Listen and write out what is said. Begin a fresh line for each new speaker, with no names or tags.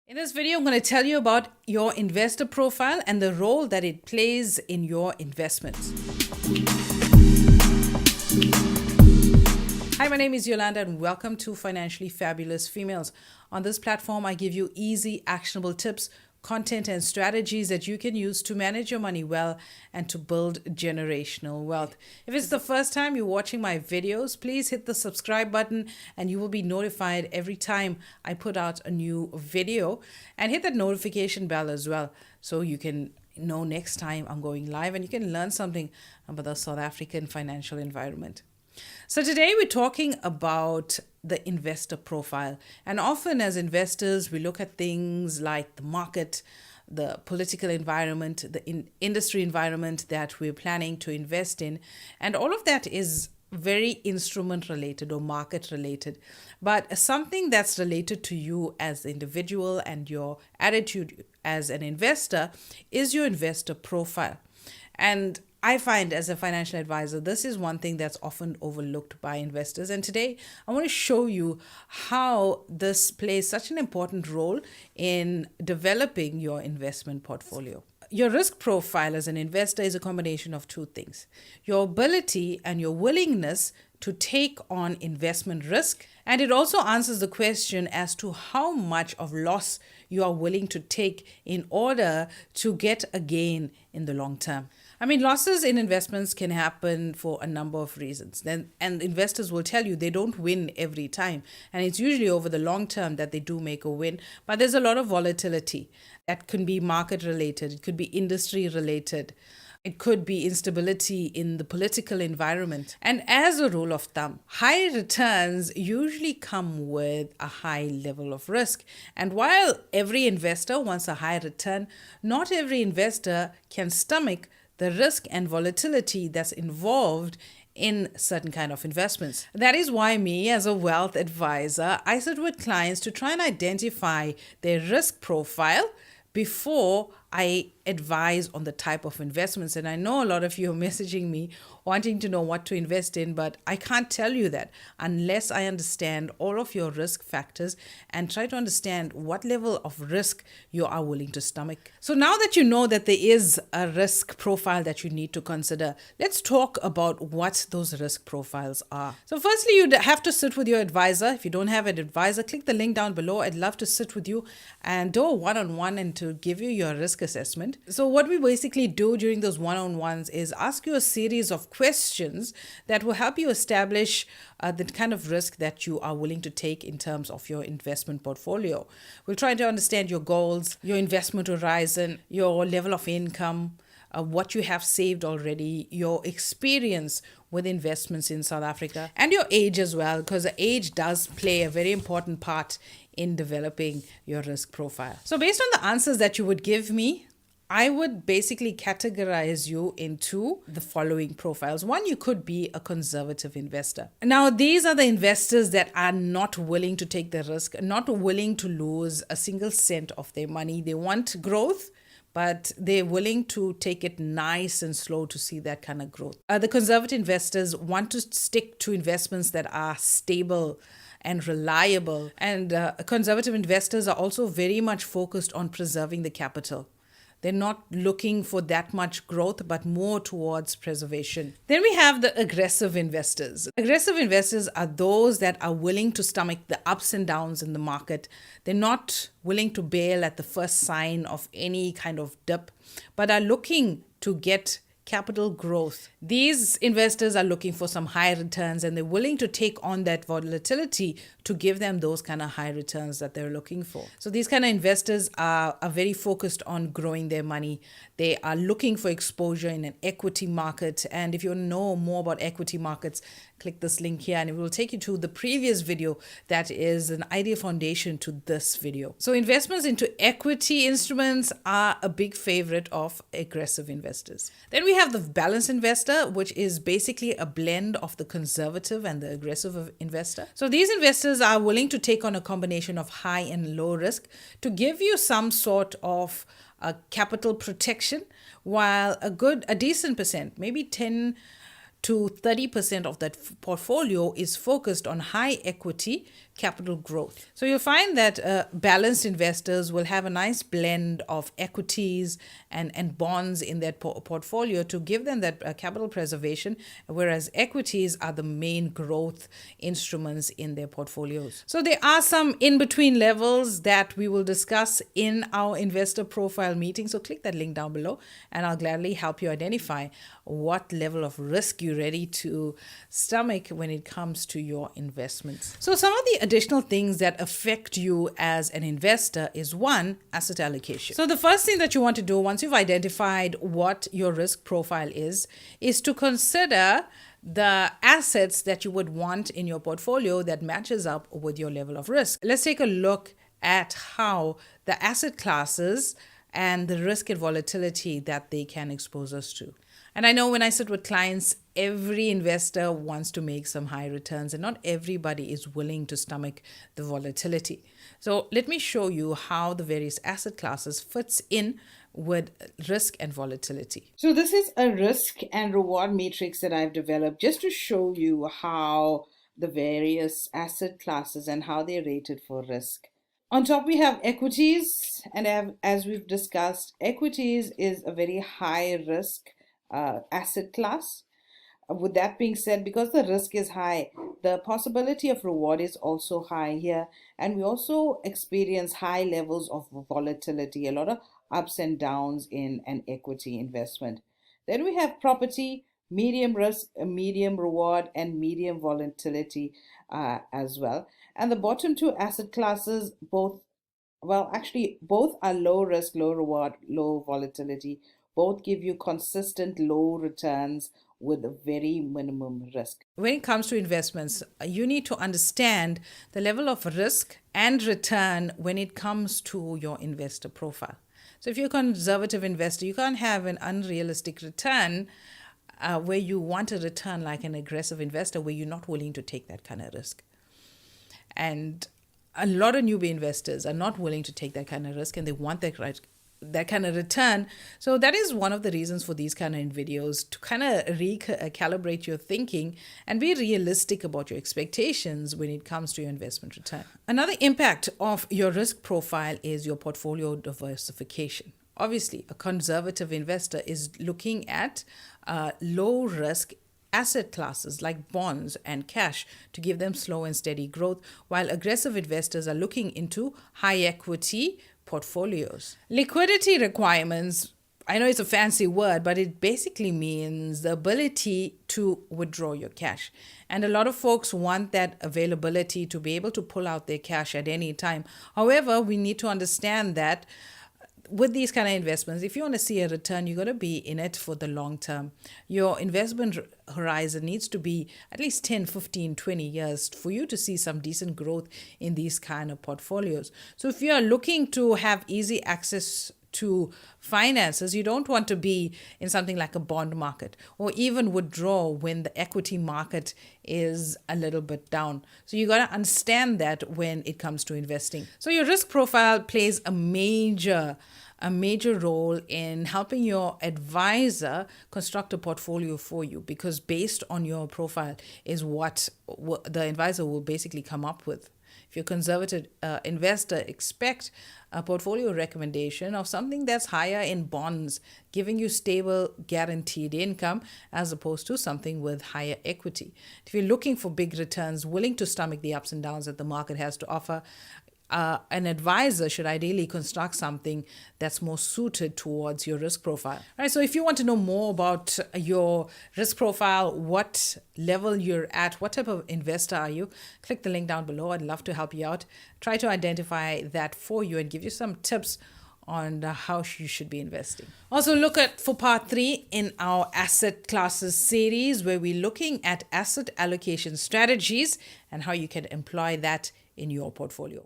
In this video, I'm going to tell you about your investor profile and the role that it plays in your investments. Hi, my name is Yolanda and welcome to Financially Fabulous Females. On this platform, I give you easy, actionable tips, content, and strategies that you can use to manage your money well and to build generational wealth. If it's the first time you're watching my videos, please hit the subscribe button and you will be notified every time I put out a new video, and hit that notification bell as well so you can know next time I'm going live and you can learn something about the South African financial environment. So today we're talking about the investor profile. And often as investors, we look at things like the market, the political environment, the industry environment that we're planning to invest in. And all of that is very instrument related or market related. But something that's related to you as the individual and your attitude as an investor is your investor profile. And I find as a financial advisor, this is one thing that's often overlooked by investors. And today I want to show you how this plays such an important role in developing your investment portfolio. Your risk profile as an investor is a combination of two things: your ability and your willingness to take on investment risk. And it also answers the question as to how much of loss you are willing to take in order to get a gain in the long term. I mean, losses in investments can happen for a number of reasons. And investors will tell you they don't win every time. And it's usually over the long term that they do make a win. But there's a lot of volatility that can be market related. It could be industry related. It could be instability in the political environment. And as a rule of thumb, high returns usually come with a high level of risk. And while every investor wants a high return, not every investor can stomach the risk and volatility that's involved in certain kind of investments. That is why me as a wealth advisor, I sit with clients to try and identify their risk profile before I advise on the type of investments. And I know a lot of you are messaging me wanting to know what to invest in, but I can't tell you that unless I understand all of your risk factors and try to understand what level of risk you are willing to stomach. So now that you know that there is a risk profile that you need to consider, let's talk about what those risk profiles are. So firstly, you'd have to sit with your advisor. If you don't have an advisor, click the link down below. I'd love to sit with you and do a one-on-one and to give you your risk assessment. So what we basically do during those one-on-ones is ask you a series of questions that will help you establish the kind of risk that you are willing to take in terms of your investment portfolio. We'll try to understand your goals, your investment horizon, your level of income, what you have saved already, your experience with investments in South Africa, and your age as well, because age does play a very important part in developing your risk profile. So based on the answers that you would give me, I would basically categorize you into the following profiles. One, you could be a conservative investor. Now, these are the investors that are not willing to take the risk, not willing to lose a single cent of their money. They want growth, but they're willing to take it nice and slow to see that kind of growth. The conservative investors want to stick to investments that are stable and reliable. And conservative investors are also very much focused on preserving the capital. They're not looking for that much growth, but more towards preservation. Then we have the aggressive investors. Aggressive investors are those that are willing to stomach the ups and downs in the market. They're not willing to bail at the first sign of any kind of dip, but are looking to get capital growth. These investors are looking for some high returns and they're willing to take on that volatility to give them those kind of high returns that they're looking for. So these kind of investors are very focused on growing their money. They are looking for exposure in an equity market. And if you know more about equity markets, click this link here and it will take you to the previous video that is an ideal foundation to this video. So investments into equity instruments are a big favorite of aggressive investors. Then we have the balanced investor, which is basically a blend of the conservative and the aggressive investor. So these investors are willing to take on a combination of high and low risk to give you some sort of capital protection, while a decent percent, maybe 10 to 30% of that portfolio is focused on high equity capital growth. So you'll find that balanced investors will have a nice blend of equities and bonds in their portfolio to give them that capital preservation, whereas equities are the main growth instruments in their portfolios. So there are some in-between levels that we will discuss in our investor profile meeting. So click that link down below and I'll gladly help you identify what level of risk you're ready to stomach when it comes to your investments. So some of the additional things that affect you as an investor is one, asset allocation. So the first thing that you want to do once you've identified what your risk profile is to consider the assets that you would want in your portfolio that matches up with your level of risk. Let's take a look at how the asset classes and the risk and volatility that they can expose us to. And I know when I sit with clients, every investor wants to make some high returns and not everybody is willing to stomach the volatility. So let me show you how the various asset classes fits in with risk and volatility. So this is a risk and reward matrix that I've developed just to show you how the various asset classes and how they're rated for risk. On top, we have equities, and as we've discussed, equities is a very high risk asset class. With that being said, because the risk is high, the possibility of reward is also high here, and we also experience high levels of volatility, a lot of ups and downs in an equity investment. Then we have property, medium risk, medium reward, and medium volatility as well. And the bottom two asset classes, both are low risk, low reward, low volatility. Both give you consistent low returns with a very minimum risk. When it comes to investments, you need to understand the level of risk and return when it comes to your investor profile. So if you're a conservative investor, you can't have an unrealistic return where you want a return like an aggressive investor where you're not willing to take that kind of risk. And a lot of newbie investors are not willing to take that kind of risk and they want that kind of return. So that is one of the reasons for these kind of videos, to kind of recalibrate your thinking and be realistic about your expectations when it comes to your investment return. Another impact of your risk profile is your portfolio diversification. Obviously, a conservative investor is looking at low risk asset classes like bonds and cash to give them slow and steady growth, while aggressive investors are looking into high equity portfolios. Liquidity requirements, I know it's a fancy word, but it basically means the ability to withdraw your cash. And a lot of folks want that availability to be able to pull out their cash at any time. However, we need to understand that with these kind of investments, if you want to see a return, you got to be in it for the long term. Your investment horizon needs to be at least 10, 15, 20 years for you to see some decent growth in these kind of portfolios. So if you're looking to have easy access to finances, you don't want to be in something like a bond market or even withdraw when the equity market is a little bit down. So you got to understand that when it comes to investing. So your risk profile plays a major role in helping your advisor construct a portfolio for you, because based on your profile is what the advisor will basically come up with. If you're a conservative investor, expect a portfolio recommendation of something that's higher in bonds, giving you stable, guaranteed income, as opposed to something with higher equity. If you're looking for big returns, willing to stomach the ups and downs that the market has to offer, an advisor should ideally construct something that's more suited towards your risk profile. All right, so if you want to know more about your risk profile, what level you're at, what type of investor are you, click the link down below. I'd love to help you out. Try to identify that for you and give you some tips on how you should be investing. Also look at for part 3 in our asset classes series, where we're looking at asset allocation strategies and how you can employ that in your portfolio.